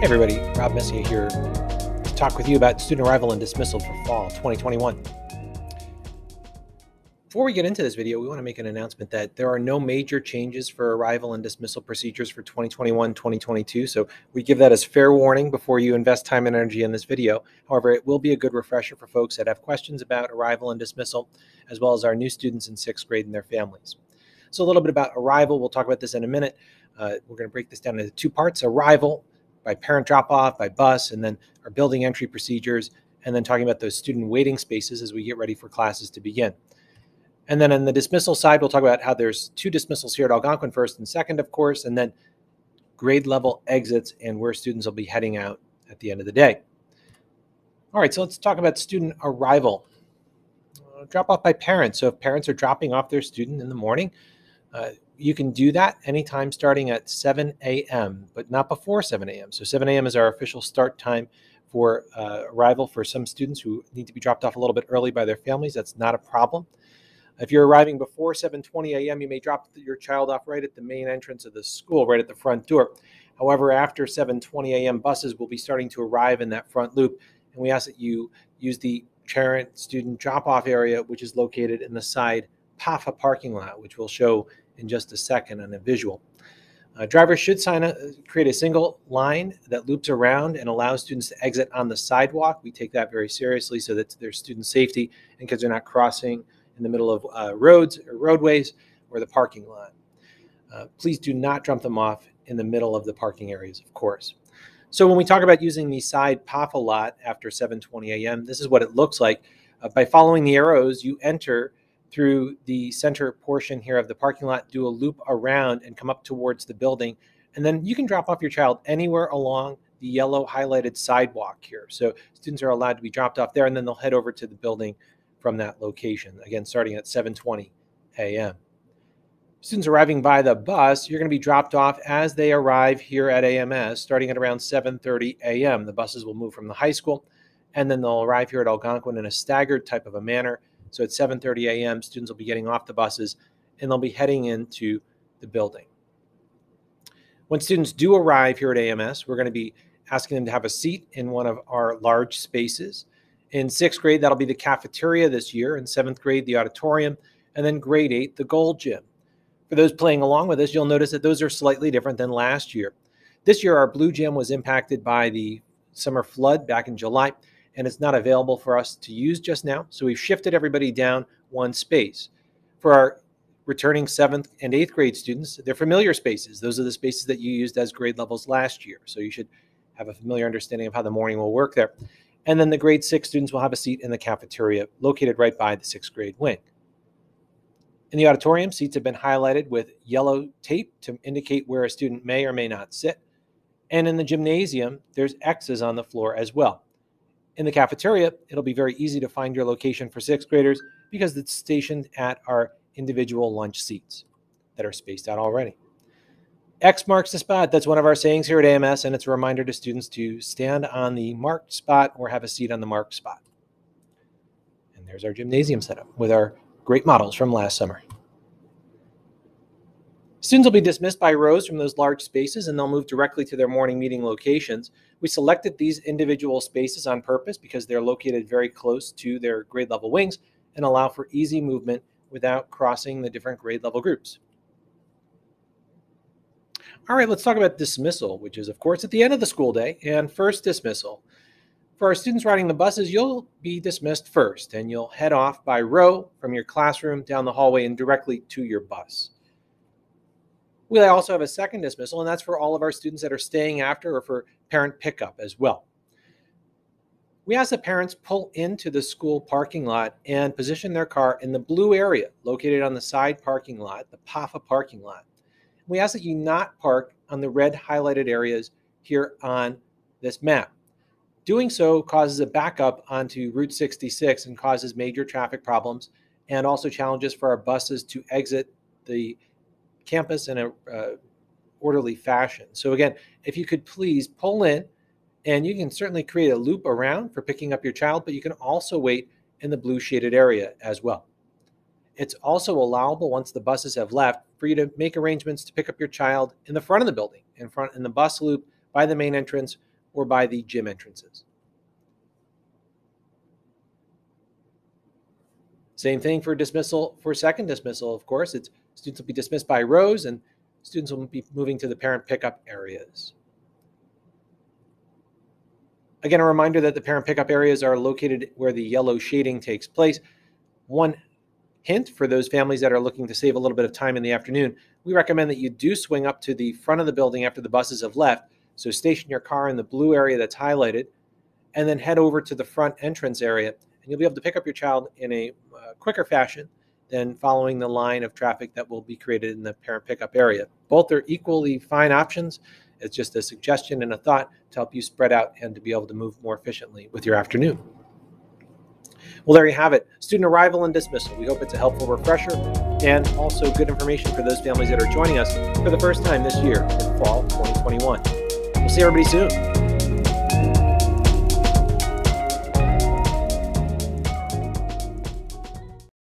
Hey everybody, Rob Messier here to talk with you about student arrival and dismissal for fall 2021. Before we get into this video, we want to make an announcement that there are no major changes for arrival and dismissal procedures for 2021-2022, so we give that as fair warning before you invest time and energy in this video. However, it will be a good refresher for folks that have questions about arrival and dismissal, as well as our new students in 6th grade and their families. So a little bit about arrival, we'll talk about this in a minute. We're going to break this down into two parts: arrival by parent drop-off, by bus, and then our building entry procedures, and then talking about those student waiting spaces as we get ready for classes to begin. And then on the dismissal side, we'll talk about how there's two dismissals here at Algonquin, first and second, of course, and then grade level exits and where students will be heading out at the end of the day. All right, so let's talk about student arrival. Drop off by parents. So if parents are dropping off their student in the morning, you can do that anytime starting at 7 a.m., but not before 7 a.m. So 7 a.m. is our official start time for arrival for some students who need to be dropped off a little bit early by their families. That's not a problem. If you're arriving before 7:20 a.m., you may drop your child off right at the main entrance of the school, right at the front door. However, after 7:20 a.m., buses will be starting to arrive in that front loop, and we ask that you use the parent-student drop-off area, which is located in the side PAFA parking lot, which we'll show in just a second on a visual. Drivers should create a single line that loops around and allows students to exit on the sidewalk. We take that very seriously so that there's student safety and kids are not crossing in the middle of roads or roadways or the parking lot. Please do not drop them off in the middle of the parking areas, of course. So when we talk about using the side PAFA lot after 7:20 a.m., this is what it looks like. By following the arrows, you enter through the center portion here of the parking lot, do a loop around and come up towards the building. And then you can drop off your child anywhere along the yellow highlighted sidewalk here. So students are allowed to be dropped off there, and then they'll head over to the building from that location, again, starting at 7:20 a.m. Students arriving by the bus, you're going to be dropped off as they arrive here at AMS, starting at around 7:30 a.m. The buses will move from the high school, and then they'll arrive here at Algonquin in a staggered type of a manner. So at 7:30 a.m., students will be getting off the buses, and they'll be heading into the building. When students do arrive here at AMS, we're going to be asking them to have a seat in one of our large spaces. In 6th grade, that'll be the cafeteria this year. In 7th grade, the auditorium. And then grade 8, the gold gym. For those playing along with us, you'll notice that those are slightly different than last year. This year, our blue gym was impacted by the summer flood back in July, and it's not available for us to use just now. So we've shifted everybody down one space. For our returning 7th and 8th grade students, they're familiar spaces. Those are the spaces that you used as grade levels last year. So you should have a familiar understanding of how the morning will work there. And then the grade 6 students will have a seat in the cafeteria located right by the 6th grade wing. In the auditorium, seats have been highlighted with yellow tape to indicate where a student may or may not sit. And in the gymnasium, there's X's on the floor as well. In the cafeteria, it'll be very easy to find your location for 6th graders because it's stationed at our individual lunch seats that are spaced out already. X marks the spot. That's one of our sayings here at AMS, and it's a reminder to students to stand on the marked spot or have a seat on the marked spot. And there's our gymnasium setup with our great models from last summer. Students will be dismissed by rows from those large spaces, and they'll move directly to their morning meeting locations. We selected these individual spaces on purpose because they're located very close to their grade level wings and allow for easy movement without crossing the different grade level groups. All right, let's talk about dismissal, which is, of course, at the end of the school day and first dismissal. For our students riding the buses, you'll be dismissed first, and you'll head off by row from your classroom down the hallway and directly to your bus. We also have a second dismissal, and that's for all of our students that are staying after or for parent pickup as well. We ask that parents pull into the school parking lot and position their car in the blue area located on the side parking lot, the PAFA parking lot. We ask that you not park on the red highlighted areas here on this map. Doing so causes a backup onto Route 66 and causes major traffic problems and also challenges for our buses to exit the campus in a orderly fashion. So again, if you could please pull in, and you can certainly create a loop around for picking up your child, but you can also wait in the blue shaded area as well. It's also allowable once the buses have left for you to make arrangements to pick up your child in the front of the building, in the bus loop by the main entrance or by the gym entrances. Same thing for dismissal, for second dismissal, of course. Students will be dismissed by rows, and students will be moving to the parent pickup areas. Again, a reminder that the parent pickup areas are located where the yellow shading takes place. One hint for those families that are looking to save a little bit of time in the afternoon, we recommend that you do swing up to the front of the building after the buses have left. So station your car in the blue area that's highlighted, and then head over to the front entrance area, and you'll be able to pick up your child in a quicker fashion than following the line of traffic that will be created in the parent pickup area. Both are equally fine options. It's just a suggestion and a thought to help you spread out and to be able to move more efficiently with your afternoon. Well, there you have it. Student arrival and dismissal. We hope it's a helpful refresher and also good information for those families that are joining us for the first time this year in fall 2021. We'll see everybody soon.